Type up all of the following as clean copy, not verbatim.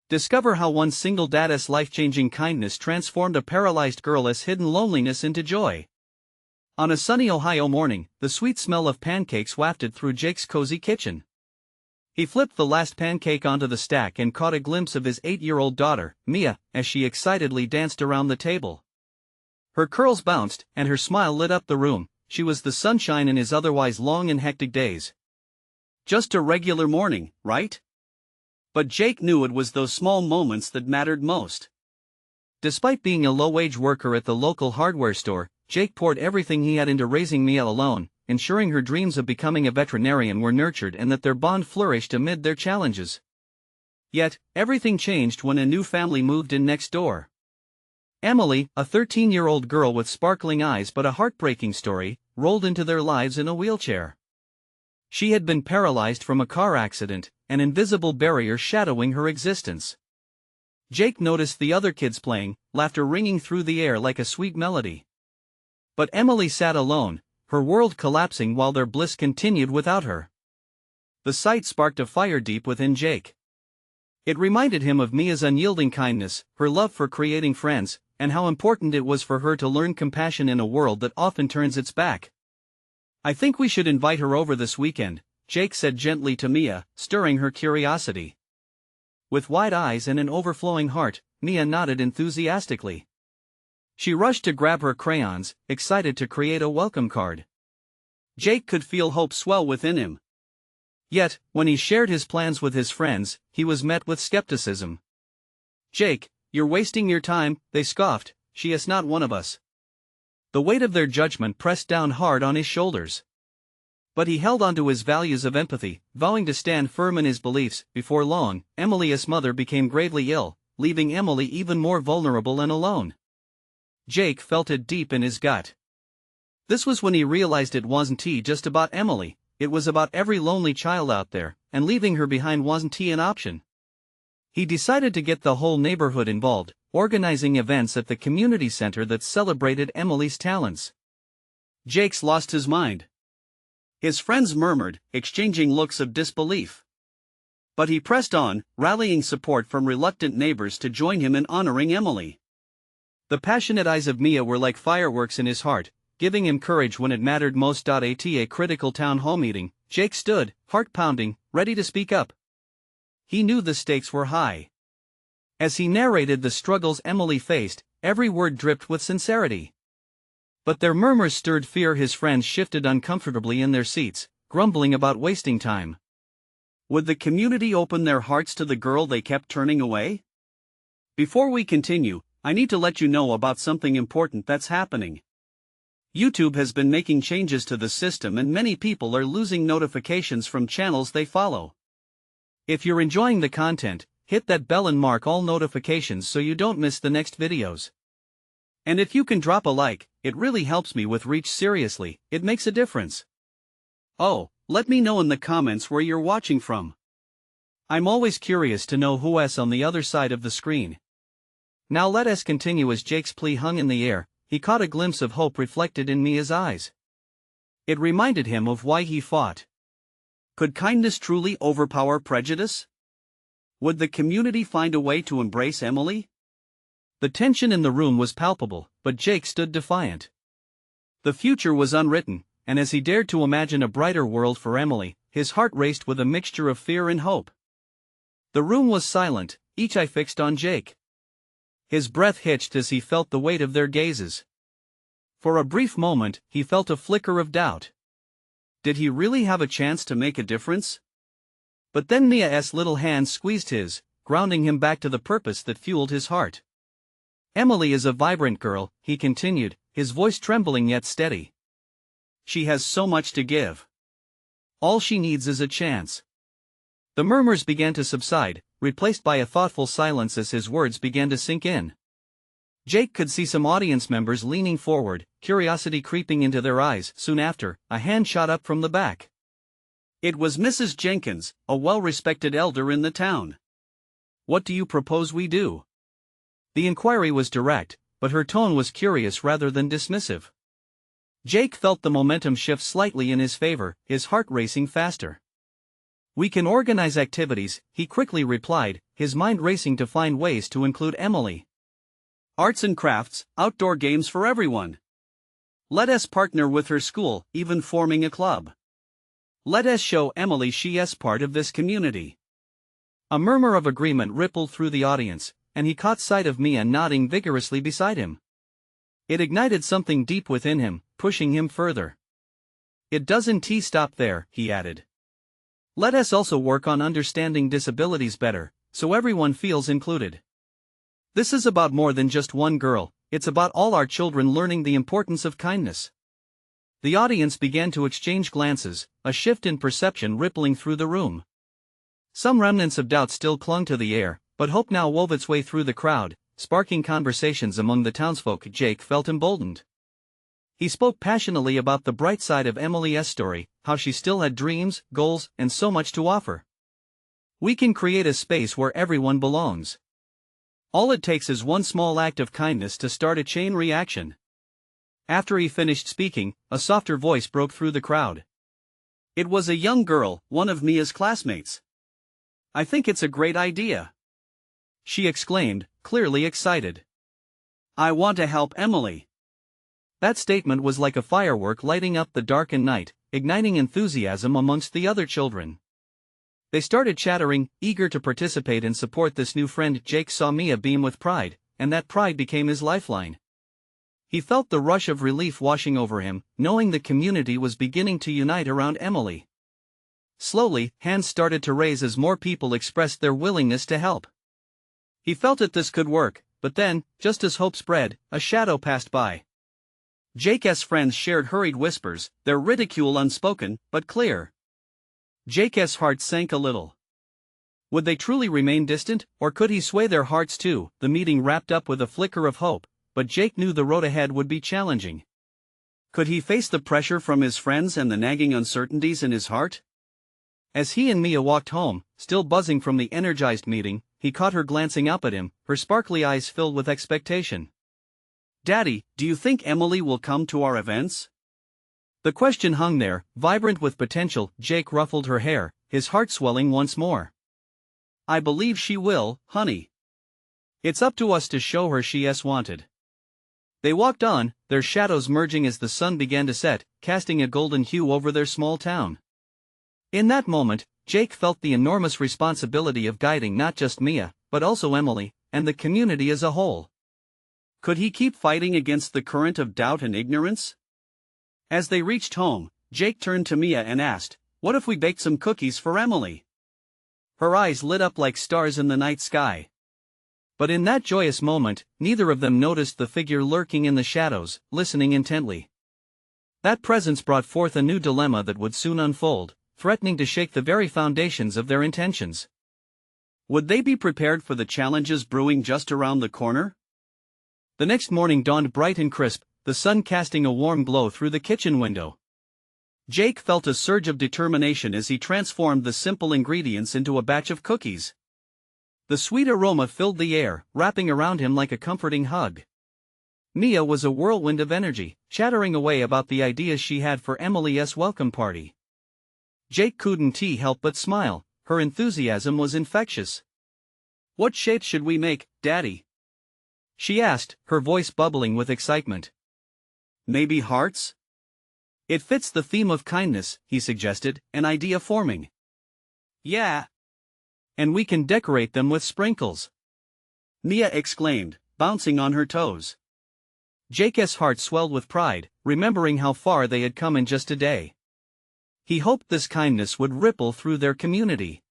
Discover how one single dad's life-changing kindness transformed a paralyzed girl's hidden loneliness into joy. On a sunny Ohio morning, the sweet smell of pancakes wafted through Jake's cozy kitchen. He flipped the last pancake onto the stack and caught a glimpse of his 8-year-old daughter, Mia, as she excitedly danced around the table. Her curls bounced, and her smile lit up the room. She was the sunshine in his otherwise long and hectic days. Just a regular morning, right? But Jake knew it was those small moments that mattered most. Despite being a low-wage worker at the local hardware store, Jake poured everything he had into raising Mia alone, ensuring her dreams of becoming a veterinarian were nurtured and that their bond flourished amid their challenges. Yet, everything changed when a new family moved in next door. Emily, a 13-year-old girl with sparkling eyes but a heartbreaking story, rolled into their lives in a wheelchair. She had been paralyzed from a car accident, an invisible barrier shadowing her existence. Jake noticed the other kids playing, laughter ringing through the air like a sweet melody. But Emily sat alone, her world collapsing while their bliss continued without her. The sight sparked a fire deep within Jake. It reminded him of Mia's unyielding kindness, her love for creating friends, and how important it was for her to learn compassion in a world that often turns its back. "I think we should invite her over this weekend," Jake said gently to Mia, stirring her curiosity. With wide eyes and an overflowing heart, Mia nodded enthusiastically. She rushed to grab her crayons, excited to create a welcome card. Jake could feel hope swell within him. Yet, when he shared his plans with his friends, he was met with skepticism. "Jake, you're wasting your time," they scoffed, "she is not one of us." The weight of their judgment pressed down hard on his shoulders. But he held on to his values of empathy, vowing to stand firm in his beliefs. Before long, Emily's mother became gravely ill, leaving Emily even more vulnerable and alone. Jake felt it deep in his gut. This was when he realized it wasn't just about Emily, it was about every lonely child out there, and leaving her behind wasn't an option. He decided to get the whole neighborhood involved, organizing events at the community center that celebrated Emily's talents. Jake's lost his mind. His friends murmured, exchanging looks of disbelief. But he pressed on, rallying support from reluctant neighbors to join him in honoring Emily. The passionate eyes of Mia were like fireworks in his heart, giving him courage when it mattered most. At a critical town hall meeting, Jake stood, heart pounding, ready to speak up. He knew the stakes were high. As he narrated the struggles Emily faced, every word dripped with sincerity. But their murmurs stirred fear. His friends shifted uncomfortably in their seats, grumbling about wasting time. Would the community open their hearts to the girl they kept turning away? Before we continue, I need to let you know about something important that's happening. YouTube has been making changes to the system and many people are losing notifications from channels they follow. If you're enjoying the content, hit that bell and mark all notifications so you don't miss the next videos. And if you can drop a like, it really helps me with reach. Seriously, it makes a difference. Oh, let me know in the comments where you're watching from. I'm always curious to know who's on the other side of the screen. Now let us continue. As Jake's plea hung in the air, he caught a glimpse of hope reflected in Mia's eyes. It reminded him of why he fought. Could kindness truly overpower prejudice? Would the community find a way to embrace Emily? The tension in the room was palpable, but Jake stood defiant. The future was unwritten, and as he dared to imagine a brighter world for Emily, his heart raced with a mixture of fear and hope. The room was silent, each eye fixed on Jake. His breath hitched as he felt the weight of their gazes. For a brief moment, he felt a flicker of doubt. Did he really have a chance to make a difference? But then Mia's little hand squeezed his, grounding him back to the purpose that fueled his heart. Emily is a vibrant girl, he continued, his voice trembling yet steady. She has so much to give. All she needs is a chance. The murmurs began to subside, replaced by a thoughtful silence as his words began to sink in. Jake could see some audience members leaning forward, curiosity creeping into their eyes. Soon after, a hand shot up from the back. It was Mrs. Jenkins, a well-respected elder in the town. "What do you propose we do?" The inquiry was direct, but her tone was curious rather than dismissive. Jake felt the momentum shift slightly in his favor, his heart racing faster. We can organize activities, he quickly replied, his mind racing to find ways to include Emily. Arts and crafts, outdoor games for everyone. Let us partner with her school, even forming a club. Let us show Emily she is part of this community. A murmur of agreement rippled through the audience, and he caught sight of Mia nodding vigorously beside him. It ignited something deep within him, pushing him further. It doesn't stop there, he added. Let us also work on understanding disabilities better, so everyone feels included. This is about more than just one girl, it's about all our children learning the importance of kindness. The audience began to exchange glances, a shift in perception rippling through the room. Some remnants of doubt still clung to the air, but hope now wove its way through the crowd, sparking conversations among the townsfolk. Jake felt emboldened. He spoke passionately about the bright side of Emily's story, how she still had dreams, goals, and so much to offer. We can create a space where everyone belongs. All it takes is one small act of kindness to start a chain reaction. After he finished speaking, a softer voice broke through the crowd. It was a young girl, one of Mia's classmates. I think it's a great idea, she exclaimed, clearly excited. I want to help Emily. That statement was like a firework lighting up the darkened night, igniting enthusiasm amongst the other children. They started chattering, eager to participate and support this new friend. Jake saw Mia beam with pride, and that pride became his lifeline. He felt the rush of relief washing over him, knowing the community was beginning to unite around Emily. Slowly, hands started to raise as more people expressed their willingness to help. He felt that this could work, but then, just as hope spread, a shadow passed by. Jake's friends shared hurried whispers, their ridicule unspoken, but clear. Jake's heart sank a little. Would they truly remain distant, or could he sway their hearts too? The meeting wrapped up with a flicker of hope, but Jake knew the road ahead would be challenging. Could he face the pressure from his friends and the nagging uncertainties in his heart? As he and Mia walked home, still buzzing from the energized meeting, he caught her glancing up at him, her sparkly eyes filled with expectation. Daddy, do you think Emily will come to our events? The question hung there, vibrant with potential. Jake ruffled her hair, his heart swelling once more. I believe she will, honey. It's up to us to show her she's wanted. They walked on, their shadows merging as the sun began to set, casting a golden hue over their small town. In that moment, Jake felt the enormous responsibility of guiding not just Mia, but also Emily, and the community as a whole. Could he keep fighting against the current of doubt and ignorance? As they reached home, Jake turned to Mia and asked, "What if we baked some cookies for Emily?" Her eyes lit up like stars in the night sky. But in that joyous moment, neither of them noticed the figure lurking in the shadows, listening intently. That presence brought forth a new dilemma that would soon unfold, threatening to shake the very foundations of their intentions. Would they be prepared for the challenges brewing just around the corner? The next morning dawned bright and crisp, the sun casting a warm glow through the kitchen window. Jake felt a surge of determination as he transformed the simple ingredients into a batch of cookies. The sweet aroma filled the air, wrapping around him like a comforting hug. Mia was a whirlwind of energy, chattering away about the ideas she had for Emily's welcome party. Jake couldn't help but smile, her enthusiasm was infectious. What shape should we make, Daddy? She asked, her voice bubbling with excitement. Maybe hearts? It fits the theme of kindness, he suggested, an idea forming. Yeah. And we can decorate them with sprinkles. Mia exclaimed, bouncing on her toes. Jake's heart swelled with pride, remembering how far they had come in just a day. He hoped this kindness would ripple through their community.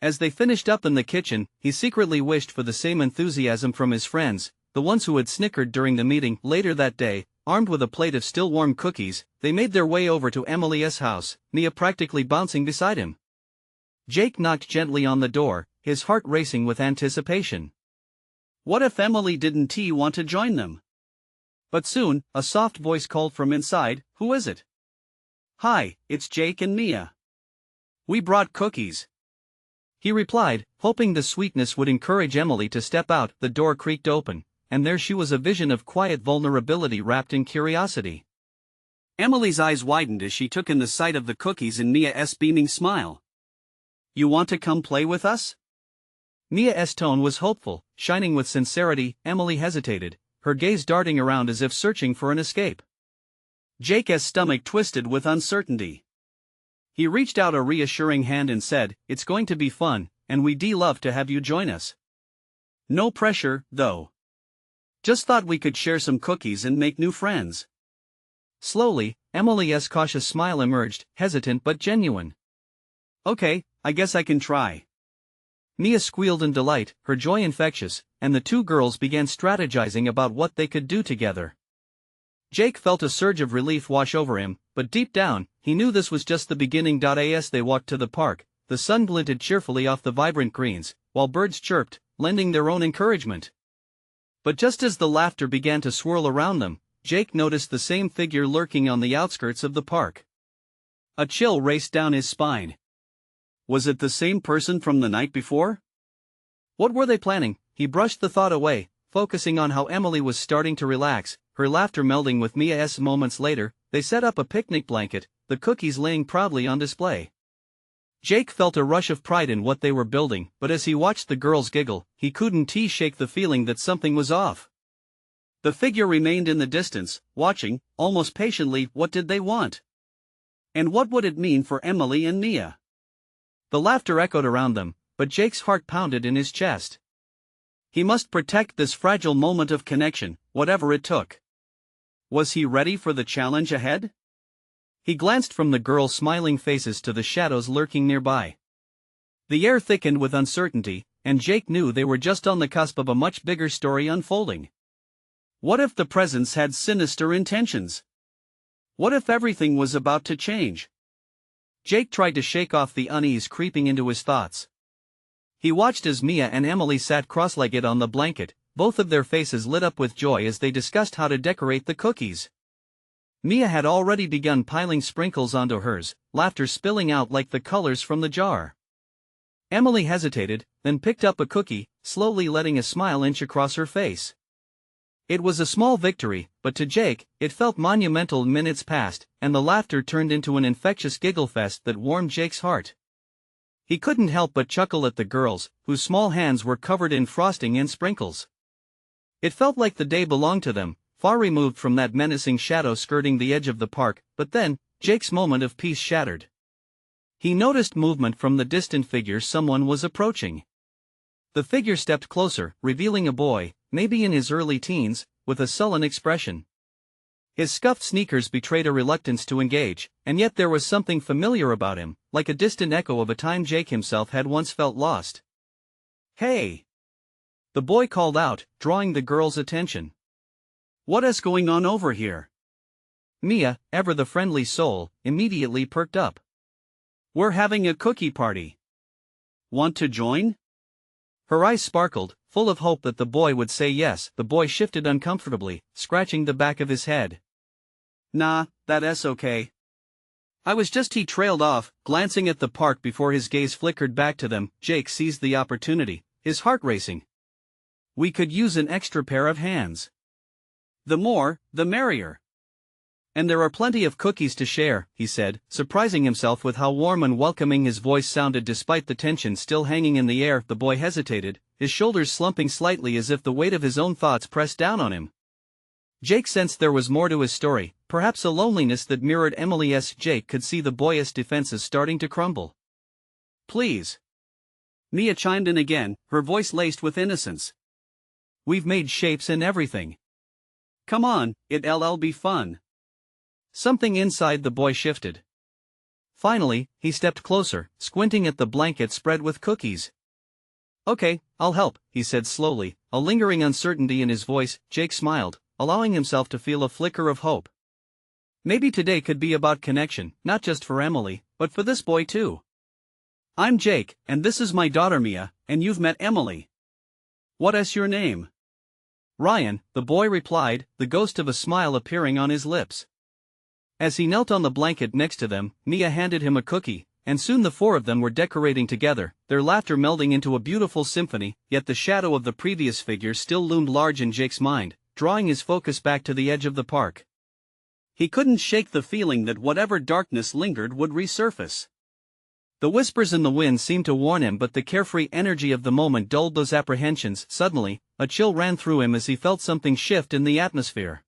As they finished up in the kitchen, he secretly wished for the same enthusiasm from his friends, the ones who had snickered during the meeting. Later that day, armed with a plate of still warm cookies, they made their way over to Emily's house, Mia practically bouncing beside him. Jake knocked gently on the door, his heart racing with anticipation. What if Emily didn't want to join them? But soon, a soft voice called from inside, "Who is it?" "Hi, it's Jake and Mia. We brought cookies," he replied, hoping the sweetness would encourage Emily to step out. The door creaked open, and there she was, a vision of quiet vulnerability wrapped in curiosity. Emily's eyes widened as she took in the sight of the cookies and Mia's beaming smile. You want to come play with us? Mia's tone was hopeful, shining with sincerity. Emily hesitated, her gaze darting around as if searching for an escape. Jake's stomach twisted with uncertainty. He reached out a reassuring hand and said, "It's going to be fun, and we'd love to have you join us. No pressure, though. Just thought we could share some cookies and make new friends." Slowly, Emily's cautious smile emerged, hesitant but genuine. "Okay, I guess I can try." Mia squealed in delight, her joy infectious, and the two girls began strategizing about what they could do together. Jake felt a surge of relief wash over him, but deep down, he knew this was just the beginning. As they walked to the park, the sun glinted cheerfully off the vibrant greens, while birds chirped, lending their own encouragement. But just as the laughter began to swirl around them, Jake noticed the same figure lurking on the outskirts of the park. A chill raced down his spine. Was it the same person from the night before? What were they planning? He brushed the thought away, focusing on how Emily was starting to relax, her laughter melding with Mia's. Moments later, they set up a picnic blanket, the cookies laying proudly on display. Jake felt a rush of pride in what they were building, but as he watched the girls giggle, he couldn't shake the feeling that something was off. The figure remained in the distance, watching, almost patiently. What did they want? And what would it mean for Emily and Mia? The laughter echoed around them, but Jake's heart pounded in his chest. He must protect this fragile moment of connection, whatever it took. Was he ready for the challenge ahead? He glanced from the girls' smiling faces to the shadows lurking nearby. The air thickened with uncertainty, and Jake knew they were just on the cusp of a much bigger story unfolding. What if the presence had sinister intentions? What if everything was about to change? Jake tried to shake off the unease creeping into his thoughts. He watched as Mia and Emily sat cross-legged on the blanket, both of their faces lit up with joy as they discussed how to decorate the cookies. Mia had already begun piling sprinkles onto hers, laughter spilling out like the colors from the jar. Emily hesitated, then picked up a cookie, slowly letting a smile inch across her face. It was a small victory, but to Jake, it felt monumental. Minutes passed, and the laughter turned into an infectious giggle fest that warmed Jake's heart. He couldn't help but chuckle at the girls, whose small hands were covered in frosting and sprinkles. It felt like the day belonged to them, far removed from that menacing shadow skirting the edge of the park. But then, Jake's moment of peace shattered. He noticed movement from the distant figure. Someone was approaching. The figure stepped closer, revealing a boy, maybe in his early teens, with a sullen expression. His scuffed sneakers betrayed a reluctance to engage, and yet there was something familiar about him, like a distant echo of a time Jake himself had once felt lost. "Hey!" the boy called out, drawing the girls' attention. "What is going on over here?" Mia, ever the friendly soul, immediately perked up. "We're having a cookie party. Want to join?" Her eyes sparkled, full of hope that the boy would say yes. The boy shifted uncomfortably, scratching the back of his head. "Nah, that's okay. I was just..." He trailed off, glancing at the park before his gaze flickered back to them. Jake seized the opportunity, his heart racing. "We could use an extra pair of hands. The more, the merrier. And there are plenty of cookies to share," he said, surprising himself with how warm and welcoming his voice sounded despite the tension still hanging in the air. The boy hesitated, his shoulders slumping slightly as if the weight of his own thoughts pressed down on him. Jake sensed there was more to his story, perhaps a loneliness that mirrored Emily's. Jake could see the boyish defenses starting to crumble. "Please." Mia chimed in again, her voice laced with innocence. "We've made shapes and everything. Come on, it'll be fun." Something inside the boy shifted. Finally, he stepped closer, squinting at the blanket spread with cookies. "Okay, I'll help," he said slowly, a lingering uncertainty in his voice. Jake smiled, allowing himself to feel a flicker of hope. Maybe today could be about connection, not just for Emily, but for this boy too. "I'm Jake, and this is my daughter Mia, and you've met Emily. What is your name?" "Ryan," the boy replied, the ghost of a smile appearing on his lips. As he knelt on the blanket next to them, Mia handed him a cookie, and soon the four of them were decorating together, their laughter melding into a beautiful symphony. Yet the shadow of the previous figure still loomed large in Jake's mind, drawing his focus back to the edge of the park. He couldn't shake the feeling that whatever darkness lingered would resurface. The whispers in the wind seemed to warn him, but the carefree energy of the moment dulled those apprehensions. Suddenly, a chill ran through him as he felt something shift in the atmosphere.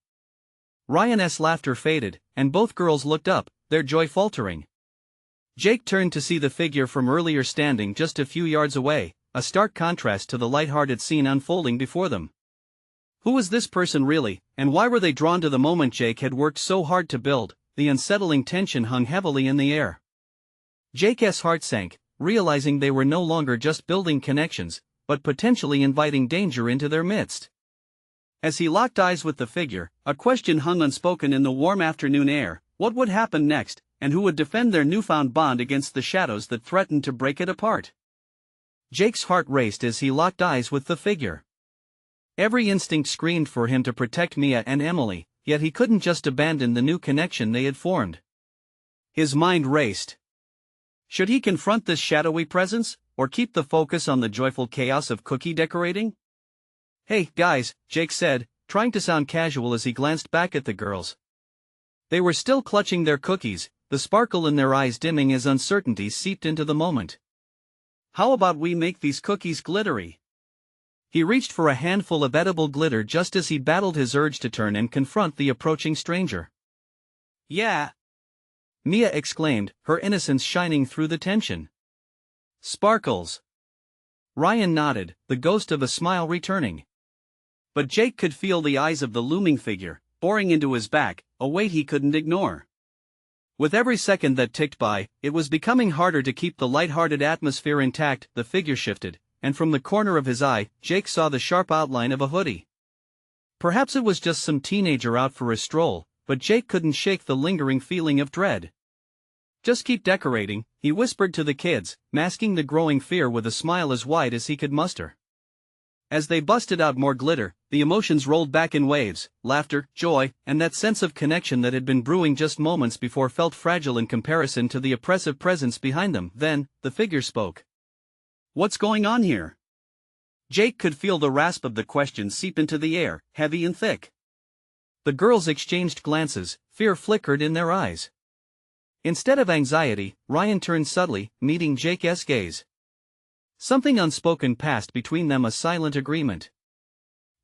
Ryan's laughter faded, and both girls looked up, their joy faltering. Jake turned to see the figure from earlier standing just a few yards away, a stark contrast to the light-hearted scene unfolding before them. Who was this person really, and why were they drawn to the moment Jake had worked so hard to build? The unsettling tension hung heavily in the air. Jake's heart sank, realizing they were no longer just building connections, but potentially inviting danger into their midst. As he locked eyes with the figure, a question hung unspoken in the warm afternoon air: what would happen next, and who would defend their newfound bond against the shadows that threatened to break it apart? Jake's heart raced as he locked eyes with the figure. Every instinct screamed for him to protect Mia and Emily, yet he couldn't just abandon the new connection they had formed. His mind raced. Should he confront this shadowy presence, or keep the focus on the joyful chaos of cookie decorating? "Hey, guys," Jake said, trying to sound casual as he glanced back at the girls. They were still clutching their cookies, the sparkle in their eyes dimming as uncertainty seeped into the moment. "How about we make these cookies glittery?" He reached for a handful of edible glitter just as he battled his urge to turn and confront the approaching stranger. "Yeah!" Mia exclaimed, her innocence shining through the tension. "Sparkles!" Ryan nodded, the ghost of a smile returning. But Jake could feel the eyes of the looming figure, boring into his back, a weight he couldn't ignore. With every second that ticked by, it was becoming harder to keep the light-hearted atmosphere intact. The figure shifted, and from the corner of his eye, Jake saw the sharp outline of a hoodie. Perhaps it was just some teenager out for a stroll, but Jake couldn't shake the lingering feeling of dread. "Just keep decorating," he whispered to the kids, masking the growing fear with a smile as wide as he could muster. As they busted out more glitter, the emotions rolled back in waves: laughter, joy, and that sense of connection that had been brewing just moments before felt fragile in comparison to the oppressive presence behind them. Then, the figure spoke. "What's going on here?" Jake could feel the rasp of the question seep into the air, heavy and thick. The girls exchanged glances, fear flickered in their eyes. Instead of anxiety, Ryan turned subtly, meeting Jake's gaze. Something unspoken passed between them, a silent agreement.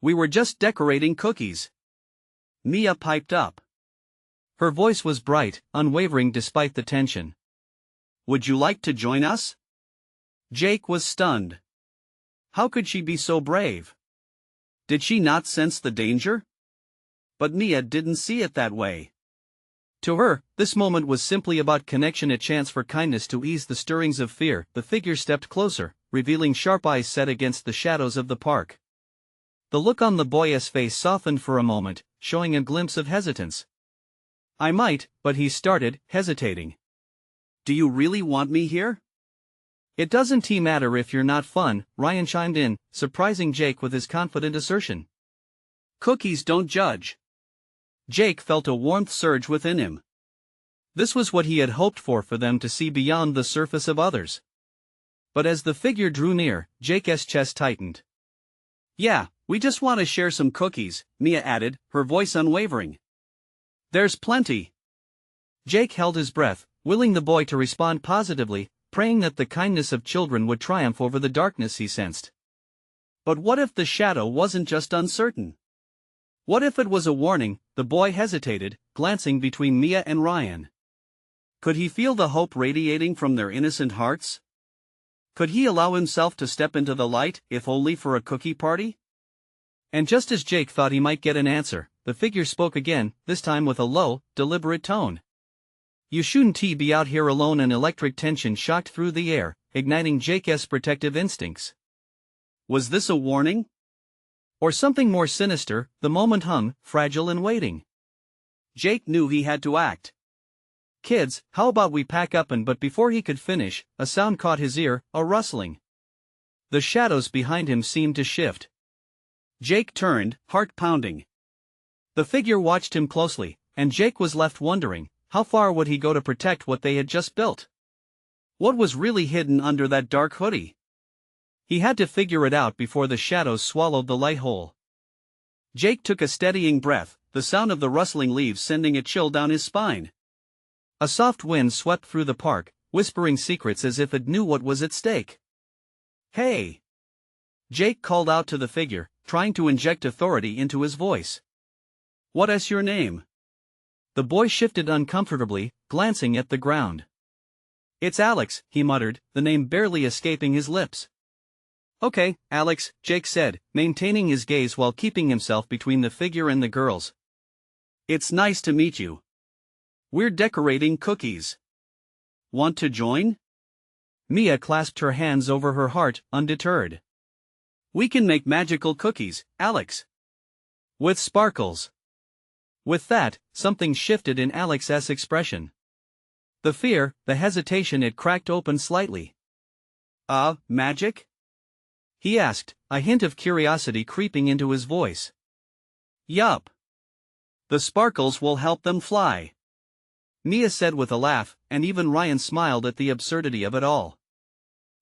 "We were just decorating cookies," Mia piped up. Her voice was bright, unwavering despite the tension. "Would you like to join us?" Jake was stunned. How could she be so brave? Did she not sense the danger? But Mia didn't see it that way. To her, this moment was simply about connection, a chance for kindness to ease the stirrings of fear. The figure stepped closer, revealing sharp eyes set against the shadows of the park. The look on the boy's face softened for a moment, showing a glimpse of hesitance. "I might," but he started, hesitating. "Do you really want me here?" "It doesn't matter if you're not fun," Ryan chimed in, surprising Jake with his confident assertion. "Cookies don't judge." Jake felt a warmth surge within him. This was what he had hoped for them to see beyond the surface of others. But as the figure drew near, Jake's chest tightened. "Yeah, we just want to share some cookies," Mia added, her voice unwavering. "There's plenty." Jake held his breath, willing the boy to respond positively, praying that the kindness of children would triumph over the darkness he sensed. But what if the shadow wasn't just uncertain? What if it was a warning? The boy hesitated, glancing between Mia and Ryan. Could he feel the hope radiating from their innocent hearts? Could he allow himself to step into the light, if only for a cookie party? And just as Jake thought he might get an answer, the figure spoke again, this time with a low, deliberate tone. "You shouldn't be out here alone." An electric tension shocked through the air, igniting Jake's protective instincts. Was this a warning? Or something more sinister? The moment hung, fragile and waiting. Jake knew he had to act. "Kids, how about we pack up?" But before he could finish, a sound caught his ear, a rustling. The shadows behind him seemed to shift. Jake turned, heart pounding. The figure watched him closely, and Jake was left wondering, how far would he go to protect what they had just built? What was really hidden under that dark hoodie? He had to figure it out before the shadows swallowed the light whole. Jake took a steadying breath, the sound of the rustling leaves sending a chill down his spine. A soft wind swept through the park, whispering secrets as if it knew what was at stake. "Hey!" Jake called out to the figure, trying to inject authority into his voice. "What is your name?" The boy shifted uncomfortably, glancing at the ground. "It's Alex," he muttered, the name barely escaping his lips. "Okay, Alex," Jake said, maintaining his gaze while keeping himself between the figure and the girls. "It's nice to meet you. We're decorating cookies. Want to join?" Mia clasped her hands over her heart, undeterred. "We can make magical cookies, Alex. With sparkles." With that, something shifted in Alex's expression. The fear, the hesitation, it cracked open slightly. Magic?" he asked, a hint of curiosity creeping into his voice. "Yup. The sparkles will help them fly," Mia said with a laugh, and even Ryan smiled at the absurdity of it all.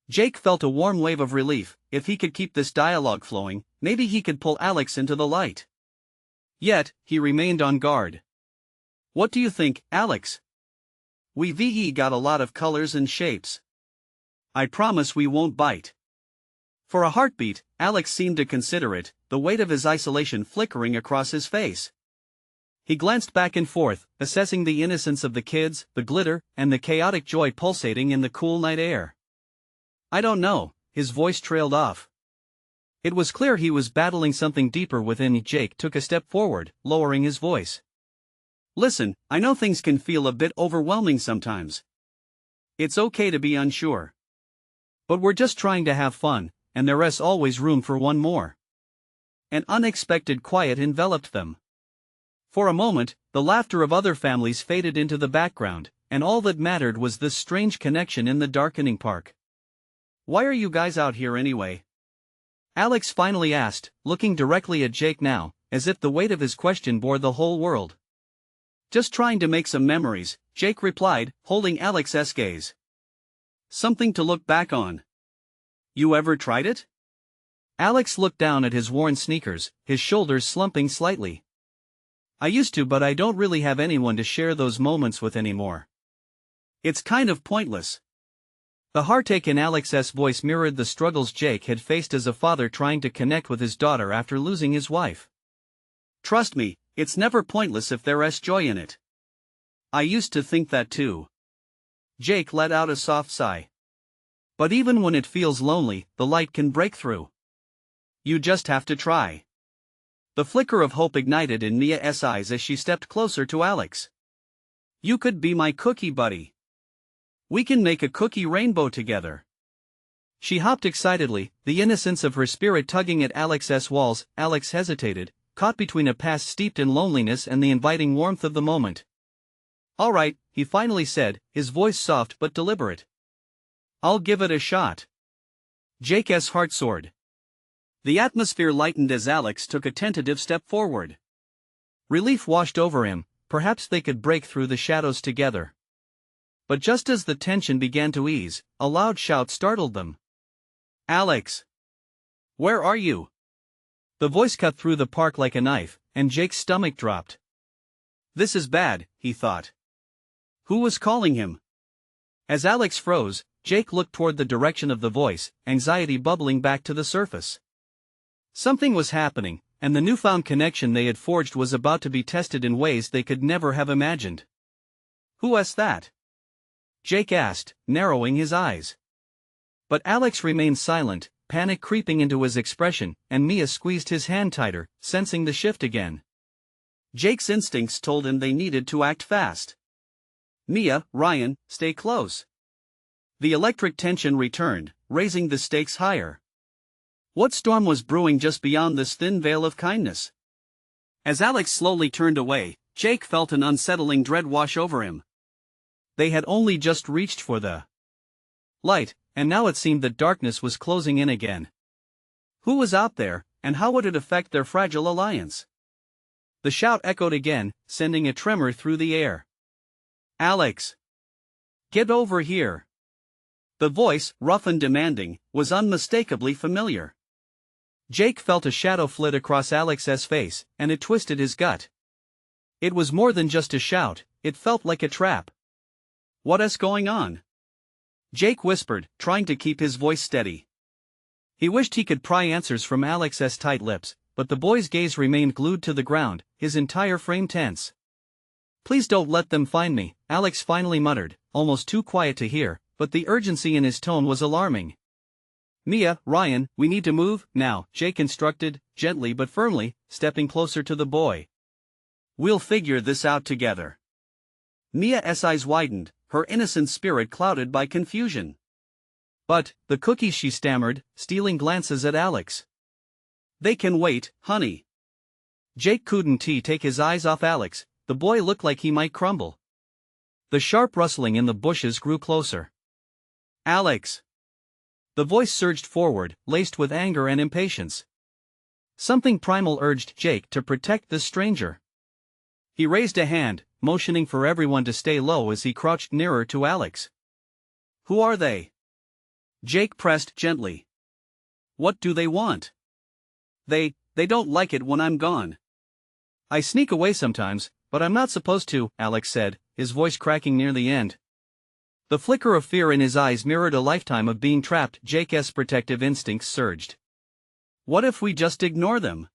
Jake felt a warm wave of relief. If he could keep this dialogue flowing, maybe he could pull Alex into the light. Yet, he remained on guard. "What do you think, Alex? We've got a lot of colors and shapes. I promise we won't bite." For a heartbeat, Alex seemed to consider it, the weight of his isolation flickering across his face. He glanced back and forth, assessing the innocence of the kids, the glitter, and the chaotic joy pulsating in the cool night air. "I don't know," his voice trailed off. It was clear he was battling something deeper within. Jake took a step forward, lowering his voice. "Listen, I know things can feel a bit overwhelming sometimes. It's okay to be unsure. But we're just trying to have fun, and there's always room for one more." An unexpected quiet enveloped them. For a moment, the laughter of other families faded into the background, and all that mattered was this strange connection in the darkening park. "Why are you guys out here anyway?" Alex finally asked, looking directly at Jake now, as if the weight of his question bore the whole world. "Just trying to make some memories," Jake replied, holding Alex's gaze. "Something to look back on. You ever tried it?" Alex looked down at his worn sneakers, his shoulders slumping slightly. "I used to, but I don't really have anyone to share those moments with anymore. It's kind of pointless." The heartache in Alex's voice mirrored the struggles Jake had faced as a father trying to connect with his daughter after losing his wife. "Trust me, it's never pointless if there's joy in it. I used to think that too." Jake let out a soft sigh. "But even when it feels lonely, the light can break through. You just have to try." The flicker of hope ignited in Mia's eyes as she stepped closer to Alex. "You could be my cookie buddy. We can make a cookie rainbow together." She hopped excitedly, the innocence of her spirit tugging at Alex's walls. Alex hesitated, caught between a past steeped in loneliness and the inviting warmth of the moment. "All right," he finally said, his voice soft but deliberate. "I'll give it a shot." Jake's heart soared. The atmosphere lightened as Alex took a tentative step forward. Relief washed over him. Perhaps they could break through the shadows together. But just as the tension began to ease, a loud shout startled them. "Alex! Where are you?" The voice cut through the park like a knife, and Jake's stomach dropped. This is bad, he thought. Who was calling him? As Alex froze, Jake looked toward the direction of the voice, anxiety bubbling back to the surface. Something was happening, and the newfound connection they had forged was about to be tested in ways they could never have imagined. "Who is that?" Jake asked, narrowing his eyes. But Alex remained silent, panic creeping into his expression, and Mia squeezed his hand tighter, sensing the shift again. Jake's instincts told him they needed to act fast. "Mia, Ryan, stay close." The electric tension returned, raising the stakes higher. What storm was brewing just beyond this thin veil of kindness? As Alex slowly turned away, Jake felt an unsettling dread wash over him. They had only just reached for the light, and now it seemed that darkness was closing in again. Who was out there, and how would it affect their fragile alliance? The shout echoed again, sending a tremor through the air. "Alex! Get over here!" The voice, rough and demanding, was unmistakably familiar. Jake felt a shadow flit across Alex's face, and it twisted his gut. It was more than just a shout, it felt like a trap. "What is going on?" Jake whispered, trying to keep his voice steady. He wished he could pry answers from Alex's tight lips, but the boy's gaze remained glued to the ground, his entire frame tense. "Please don't let them find me," Alex finally muttered, almost too quiet to hear, but the urgency in his tone was alarming. "Mia, Ryan, we need to move, now," Jake instructed, gently but firmly, stepping closer to the boy. "We'll figure this out together." Mia's eyes widened, her innocent spirit clouded by confusion. "But, the cookies," she stammered, stealing glances at Alex. "They can wait, honey." Jake couldn't take his eyes off Alex. The boy looked like he might crumble. The sharp rustling in the bushes grew closer. "Alex!" The voice surged forward, laced with anger and impatience. Something primal urged Jake to protect this stranger. He raised a hand, motioning for everyone to stay low as he crouched nearer to Alex. "Who are they?" Jake pressed gently. "What do they want?" They don't like it when I'm gone." "I sneak away sometimes, but I'm not supposed to," Alex said, his voice cracking near the end. The flicker of fear in his eyes mirrored a lifetime of being trapped. Jake's protective instincts surged. "What if we just ignore them?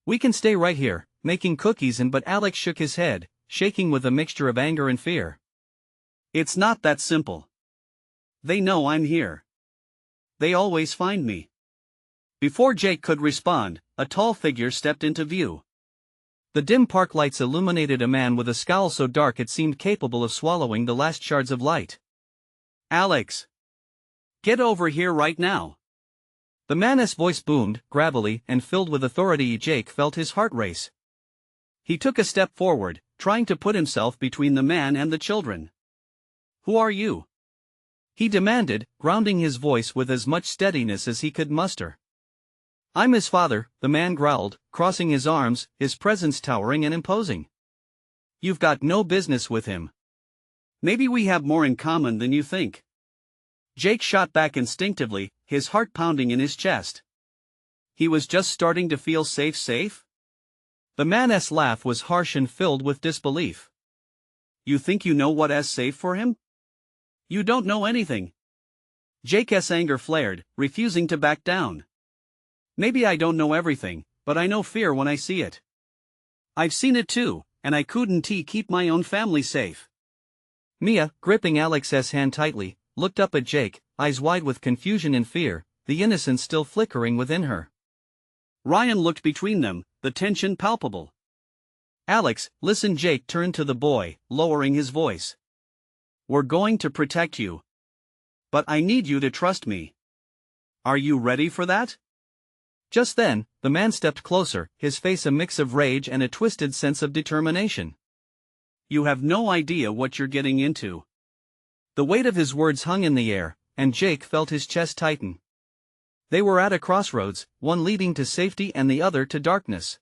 We can stay right here, making cookies but Alex shook his head, shaking with a mixture of anger and fear. "It's not that simple. They know I'm here. They always find me." Before Jake could respond, a tall figure stepped into view. The dim park lights illuminated a man with a scowl so dark it seemed capable of swallowing the last shards of light. "Alex! Get over here right now!" The man's voice boomed, gravelly and filled with authority. Jake felt his heart race. He took a step forward, trying to put himself between the man and the children. "Who are you?" he demanded, grounding his voice with as much steadiness as he could muster. "I'm his father," the man growled, crossing his arms, his presence towering and imposing. "You've got no business with him." "Maybe we have more in common than you think." Jake shot back instinctively, his heart pounding in his chest. He was just starting to feel safe? The man's laugh was harsh and filled with disbelief. "You think you know what's safe for him? You don't know anything." Jake's anger flared, refusing to back down. "Maybe I don't know everything, but I know fear when I see it. I've seen it too, and I couldn't keep my own family safe." Mia, gripping Alex's hand tightly, looked up at Jake, eyes wide with confusion and fear, the innocence still flickering within her. Ryan looked between them, the tension palpable. "Alex, listen." Jake turned to the boy, lowering his voice. "We're going to protect you. But I need you to trust me. Are you ready for that?" Just then, the man stepped closer, his face a mix of rage and a twisted sense of determination. "You have no idea what you're getting into." The weight of his words hung in the air, and Jake felt his chest tighten. They were at a crossroads, one leading to safety and the other to darkness.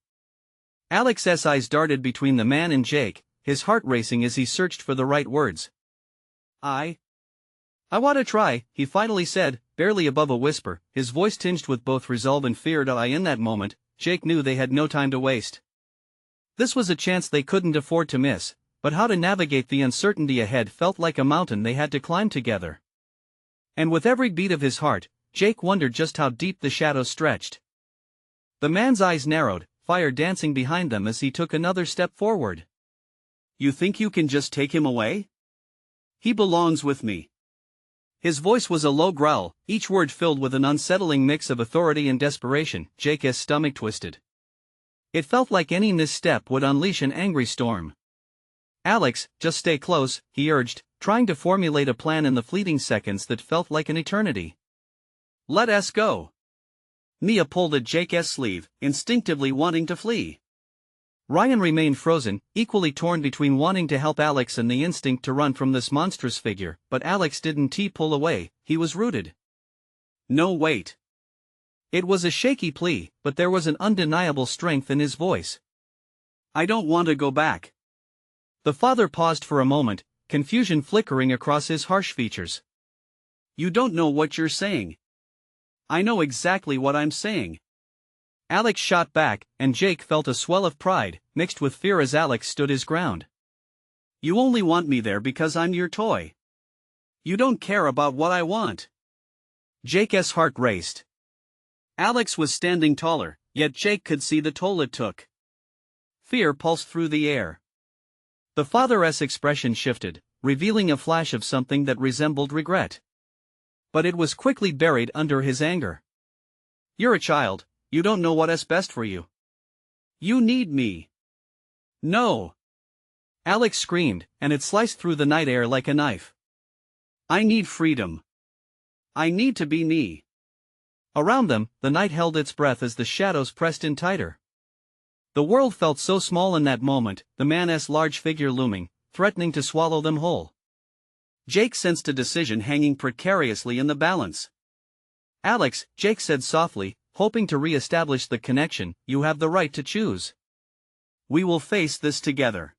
Alex's eyes darted between the man and Jake, his heart racing as he searched for the right words. I want to try," he finally said, barely above a whisper, his voice tinged with both resolve and fear. In that moment, Jake knew they had no time to waste. This was a chance they couldn't afford to miss, but how to navigate the uncertainty ahead felt like a mountain they had to climb together. And with every beat of his heart, Jake wondered just how deep the shadows stretched. The man's eyes narrowed, fire dancing behind them as he took another step forward. "You think you can just take him away? He belongs with me." His voice was a low growl, each word filled with an unsettling mix of authority and desperation. Jake's stomach twisted. It felt like any misstep would unleash an angry storm. "Alex, just stay close," he urged, trying to formulate a plan in the fleeting seconds that felt like an eternity. "Let us go." Mia pulled at Jake's sleeve, instinctively wanting to flee. Ryan remained frozen, equally torn between wanting to help Alex and the instinct to run from this monstrous figure, but Alex didn't pull away, he was rooted. "No, wait." It was a shaky plea, but there was an undeniable strength in his voice. "I don't want to go back." The father paused for a moment, confusion flickering across his harsh features. "You don't know what you're saying." "I know exactly what I'm saying." Alex shot back, and Jake felt a swell of pride, mixed with fear as Alex stood his ground. "You only want me there because I'm your toy. You don't care about what I want. Jake's heart raced. Alex was standing taller, yet Jake could see the toll it took. Fear pulsed through the air. The father's expression shifted, revealing a flash of something that resembled regret. But it was quickly buried under his anger. You're a child, you don't know what's best for you. You need me. No. Alex screamed, and it sliced through the night air like a knife. I need freedom. I need to be me. Around them, the night held its breath as the shadows pressed in tighter. The world felt so small in that moment, the man's large figure looming, threatening to swallow them whole. Jake sensed a decision hanging precariously in the balance. Alex, Jake said softly, hoping to re-establish the connection, you have the right to choose. We will face this together.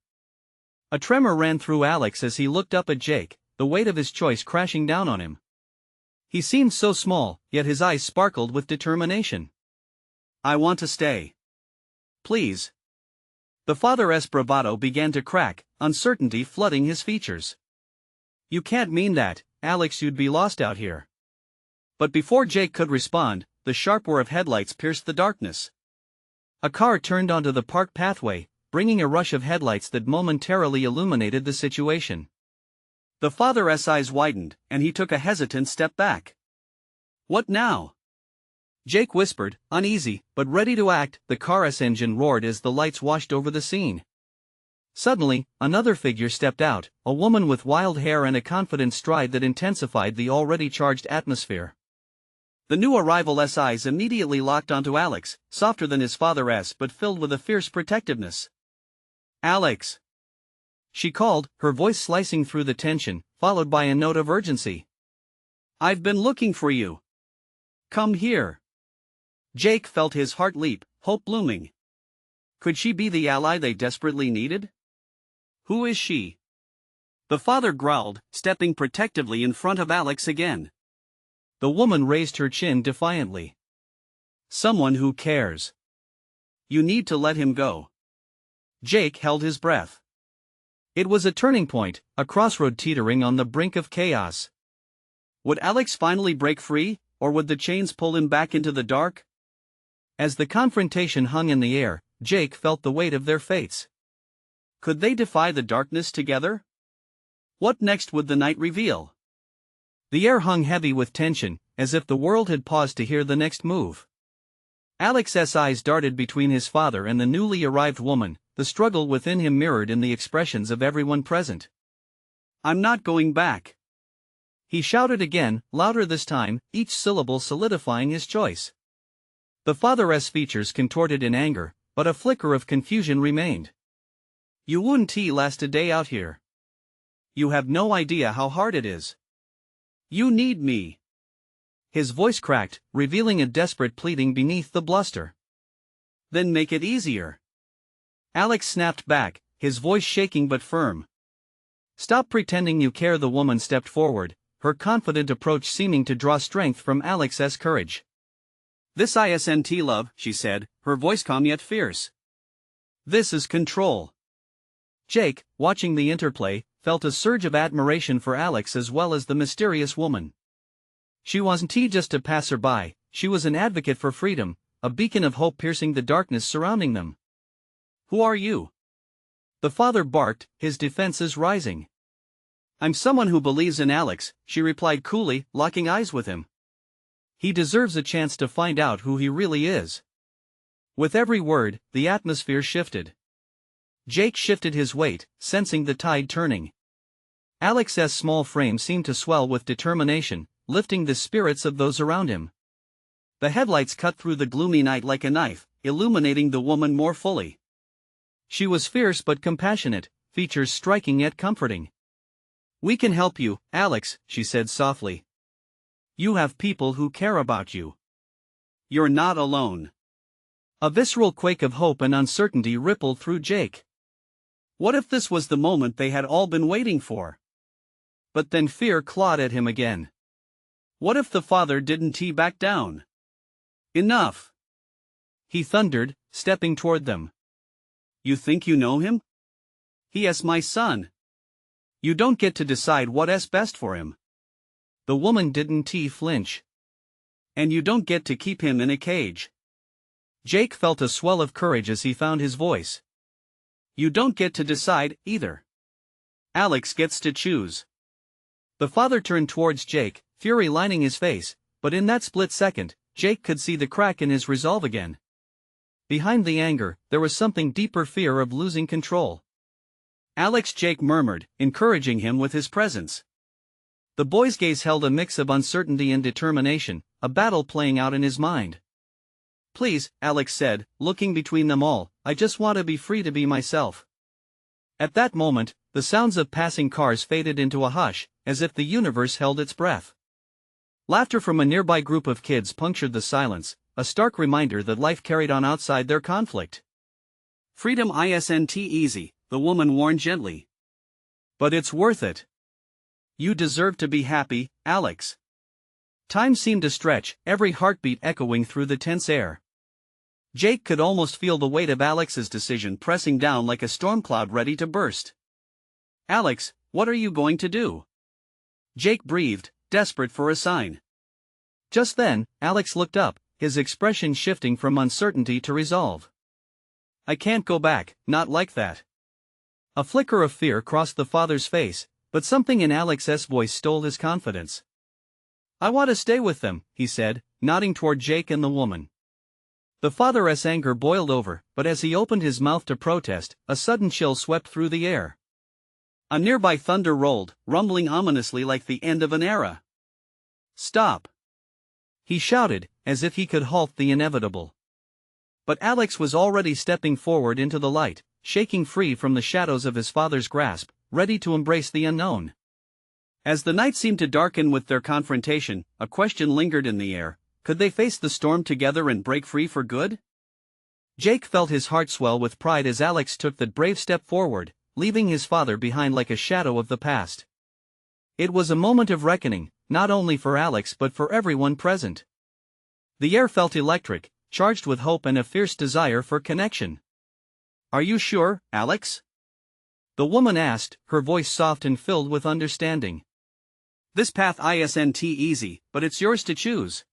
A tremor ran through Alex as he looked up at Jake, the weight of his choice crashing down on him. He seemed so small, yet his eyes sparkled with determination. I want to stay. Please. The father's bravado began to crack, uncertainty flooding his features. You can't mean that, Alex, you'd be lost out here. But before Jake could respond, the sharp whir of headlights pierced the darkness. A car turned onto the park pathway, bringing a rush of headlights that momentarily illuminated the situation. The father's eyes widened, and he took a hesitant step back. What now? Jake whispered, uneasy, but ready to act. The car's engine roared as the lights washed over the scene. Suddenly, another figure stepped out, a woman with wild hair and a confident stride that intensified the already charged atmosphere. The new arrival's eyes immediately locked onto Alex, softer than his father's but filled with a fierce protectiveness. Alex! She called, her voice slicing through the tension, followed by a note of urgency. I've been looking for you. Come here. Jake felt his heart leap, hope blooming. Could she be the ally they desperately needed? Who is she? The father growled, stepping protectively in front of Alex again. The woman raised her chin defiantly. Someone who cares. You need to let him go. Jake held his breath. It was a turning point, a crossroad teetering on the brink of chaos. Would Alex finally break free, or would the chains pull him back into the dark? As the confrontation hung in the air, Jake felt the weight of their fates. Could they defy the darkness together? What next would the night reveal? The air hung heavy with tension, as if the world had paused to hear the next move. Alex's eyes darted between his father and the newly arrived woman, the struggle within him mirrored in the expressions of everyone present. I'm not going back. He shouted again, louder this time, each syllable solidifying his choice. The father's features contorted in anger, but a flicker of confusion remained. You wouldn't last a day out here. You have no idea how hard it is. You need me. His voice cracked, revealing a desperate pleading beneath the bluster. Then make it easier. Alex snapped back, his voice shaking but firm. Stop pretending you care. The woman stepped forward, her confident approach seeming to draw strength from Alex's courage. This isn't love, she said, her voice calm yet fierce. This is control. Jake, watching the interplay, felt a surge of admiration for Alex as well as the mysterious woman. She wasn't just a passerby, she was an advocate for freedom, a beacon of hope piercing the darkness surrounding them. Who are you? The father barked, his defenses rising. I'm someone who believes in Alex, she replied coolly, locking eyes with him. He deserves a chance to find out who he really is. With every word, the atmosphere shifted. Jake shifted his weight, sensing the tide turning. Alex's small frame seemed to swell with determination, lifting the spirits of those around him. The headlights cut through the gloomy night like a knife, illuminating the woman more fully. She was fierce but compassionate, features striking yet comforting. We can help you, Alex, she said softly. You have people who care about you. You're not alone. A visceral quake of hope and uncertainty rippled through Jake. What if this was the moment they had all been waiting for? But then fear clawed at him again. What if the father didn't back down? Enough! He thundered, stepping toward them. You think you know him? He is my son. You don't get to decide what's best for him. The woman didn't flinch. And you don't get to keep him in a cage. Jake felt a swell of courage as he found his voice. You don't get to decide, either. Alex gets to choose. The father turned towards Jake, fury lining his face, but in that split second, Jake could see the crack in his resolve again. Behind the anger, there was something deeper: fear of losing control. Alex, Jake murmured, encouraging him with his presence. The boy's gaze held a mix of uncertainty and determination, a battle playing out in his mind. Please, Alex said, looking between them all, I just want to be free to be myself. At that moment, the sounds of passing cars faded into a hush, as if the universe held its breath. Laughter from a nearby group of kids punctured the silence, a stark reminder that life carried on outside their conflict. Freedom isn't easy, the woman warned gently. But it's worth it. You deserve to be happy, Alex. Time seemed to stretch, every heartbeat echoing through the tense air. Jake could almost feel the weight of Alex's decision pressing down like a storm cloud ready to burst. Alex, what are you going to do? Jake breathed, desperate for a sign. Just then, Alex looked up, his expression shifting from uncertainty to resolve. I can't go back, not like that. A flicker of fear crossed the father's face, but something in Alex's voice stole his confidence. I want to stay with them, he said, nodding toward Jake and the woman. The father's anger boiled over, but as he opened his mouth to protest, a sudden chill swept through the air. A nearby thunder rolled, rumbling ominously like the end of an era. Stop! He shouted, as if he could halt the inevitable. But Alex was already stepping forward into the light, shaking free from the shadows of his father's grasp, ready to embrace the unknown. As the night seemed to darken with their confrontation, a question lingered in the air: could they face the storm together and break free for good? Jake felt his heart swell with pride as Alex took that brave step forward, leaving his father behind like a shadow of the past. It was a moment of reckoning, not only for Alex but for everyone present. The air felt electric, charged with hope and a fierce desire for connection. Are you sure, Alex? The woman asked, her voice soft and filled with understanding. This path isn't easy, but it's yours to choose.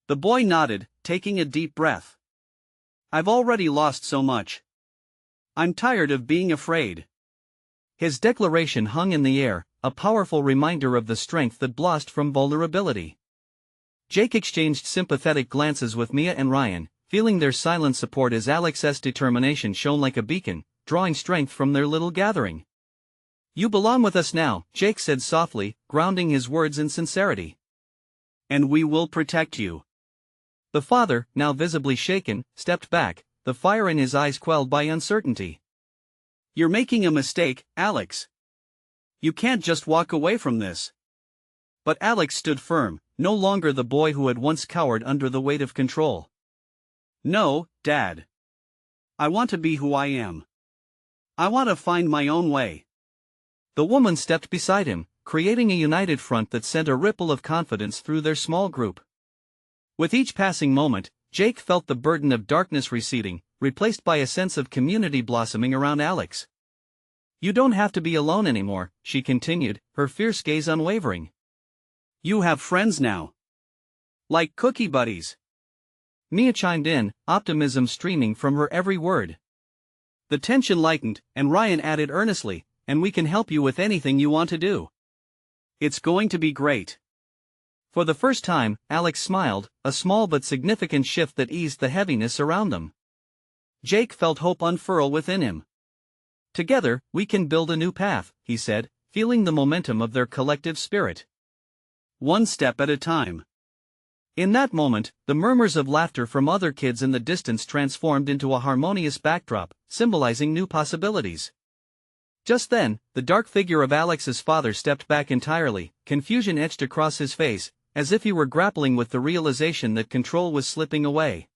The boy nodded, taking a deep breath. I've already lost so much. I'm tired of being afraid. His declaration hung in the air, a powerful reminder of the strength that blossomed from vulnerability. Jake exchanged sympathetic glances with Mia and Ryan, feeling their silent support as Alex's determination shone like a beacon, drawing strength from their little gathering. You belong with us now, Jake said softly, grounding his words in sincerity. And we will protect you. The father, now visibly shaken, stepped back, the fire in his eyes quelled by uncertainty. You're making a mistake, Alex. You can't just walk away from this. But Alex stood firm, no longer the boy who had once cowered under the weight of control. No, Dad. I want to be who I am. I want to find my own way. The woman stepped beside him, creating a united front that sent a ripple of confidence through their small group. With each passing moment, Jake felt the burden of darkness receding, replaced by a sense of community blossoming around Alex. You don't have to be alone anymore, she continued, her fierce gaze unwavering. You have friends now. Like cookie buddies. Mia chimed in, optimism streaming from her every word. The tension lightened, and Ryan added earnestly, and we can help you with anything you want to do. It's going to be great. For the first time, Alex smiled, a small but significant shift that eased the heaviness around them. Jake felt hope unfurl within him. Together, we can build a new path, he said, feeling the momentum of their collective spirit. One step at a time. In that moment, the murmurs of laughter from other kids in the distance transformed into a harmonious backdrop, symbolizing new possibilities. Just then, the dark figure of Alex's father stepped back entirely, confusion etched across his face, as if he were grappling with the realization that control was slipping away.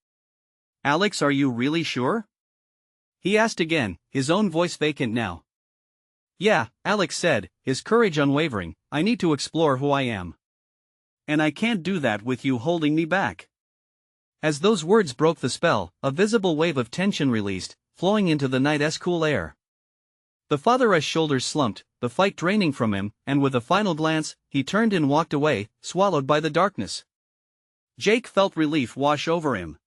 Alex, are you really sure? He asked again, his own voice vacant now. Yeah, Alex said, his courage unwavering, I need to explore who I am. And I can't do that with you holding me back. As those words broke the spell, a visible wave of tension released, flowing into the night's cool air. The father's shoulders slumped, the fight draining from him, and with a final glance, he turned and walked away, swallowed by the darkness. Jake felt relief wash over him.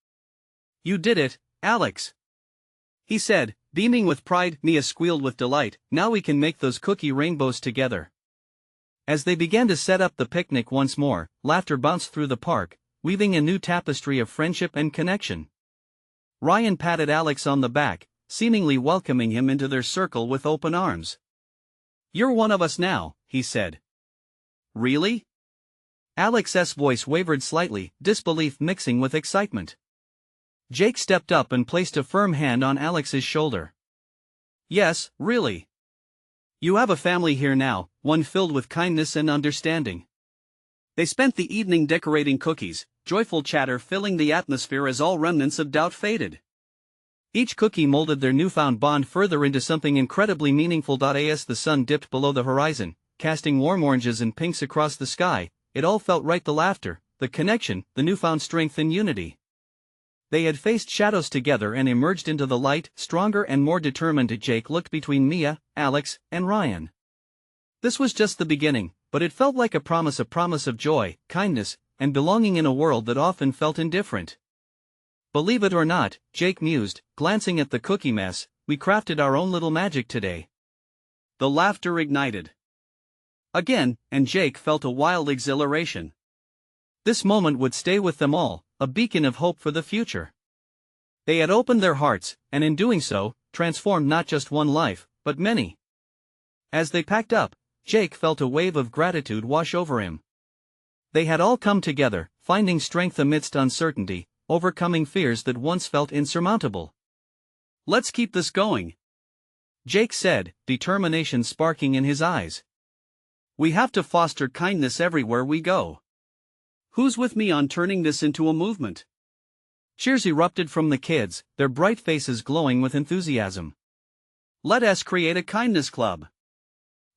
"You did it, Alex," he said, beaming with pride. Mia squealed with delight. "Now we can make those cookie rainbows together." As they began to set up the picnic once more, laughter bounced through the park, weaving a new tapestry of friendship and connection. Ryan patted Alex on the back, seemingly welcoming him into their circle with open arms. "You're one of us now," he said. "Really?" Alex's voice wavered slightly, disbelief mixing with excitement. Jake stepped up and placed a firm hand on Alex's shoulder. "Yes, really. You have a family here now, one filled with kindness and understanding." They spent the evening decorating cookies, joyful chatter filling the atmosphere as all remnants of doubt faded. Each cookie molded their newfound bond further into something incredibly meaningful. As the sun dipped below the horizon, casting warm oranges and pinks across the sky, it all felt right: the laughter, the connection, the newfound strength and unity. They had faced shadows together and emerged into the light, stronger and more determined. Jake looked between Mia, Alex, and Ryan. This was just the beginning, but it felt like a promise of joy, kindness, and belonging in a world that often felt indifferent. "Believe it or not," Jake mused, glancing at the cookie mess, "we crafted our own little magic today." The laughter ignited again, and Jake felt a wild exhilaration. This moment would stay with them all, a beacon of hope for the future. They had opened their hearts, and in doing so, transformed not just one life, but many. As they packed up, Jake felt a wave of gratitude wash over him. They had all come together, finding strength amidst uncertainty, overcoming fears that once felt insurmountable. "Let's keep this going," Jake said, determination sparking in his eyes. "We have to foster kindness everywhere we go. Who's with me on turning this into a movement?" Cheers erupted from the kids, their bright faces glowing with enthusiasm. "Let us create a kindness club,"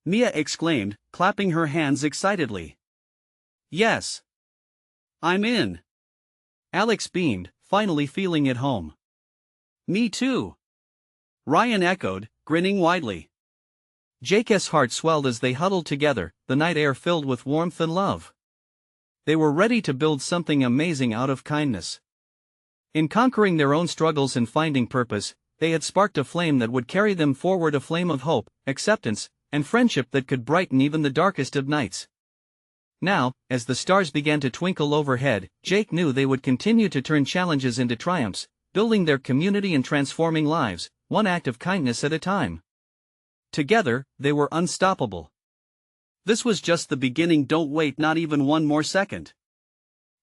Mia exclaimed, clapping her hands excitedly. "Yes. I'm in." Alex beamed, finally feeling at home. "Me too," Ryan echoed, grinning widely. Jake's heart swelled as they huddled together, the night air filled with warmth and love. They were ready to build something amazing out of kindness. In conquering their own struggles and finding purpose, they had sparked a flame that would carry them forward, a flame of hope, acceptance, and friendship that could brighten even the darkest of nights. Now, as the stars began to twinkle overhead, Jake knew they would continue to turn challenges into triumphs, building their community and transforming lives, one act of kindness at a time. Together, they were unstoppable. This was just the beginning. Don't wait not even one more second.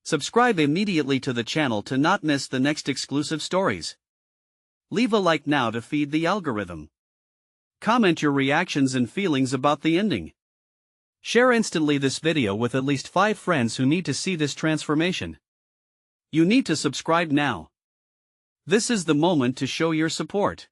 Subscribe immediately to the channel to not miss the next exclusive stories. Leave a like now to feed the algorithm. Comment your reactions and feelings about the ending. Share instantly this video with at least 5 friends who need to see this transformation. You need to subscribe now. This is the moment to show your support.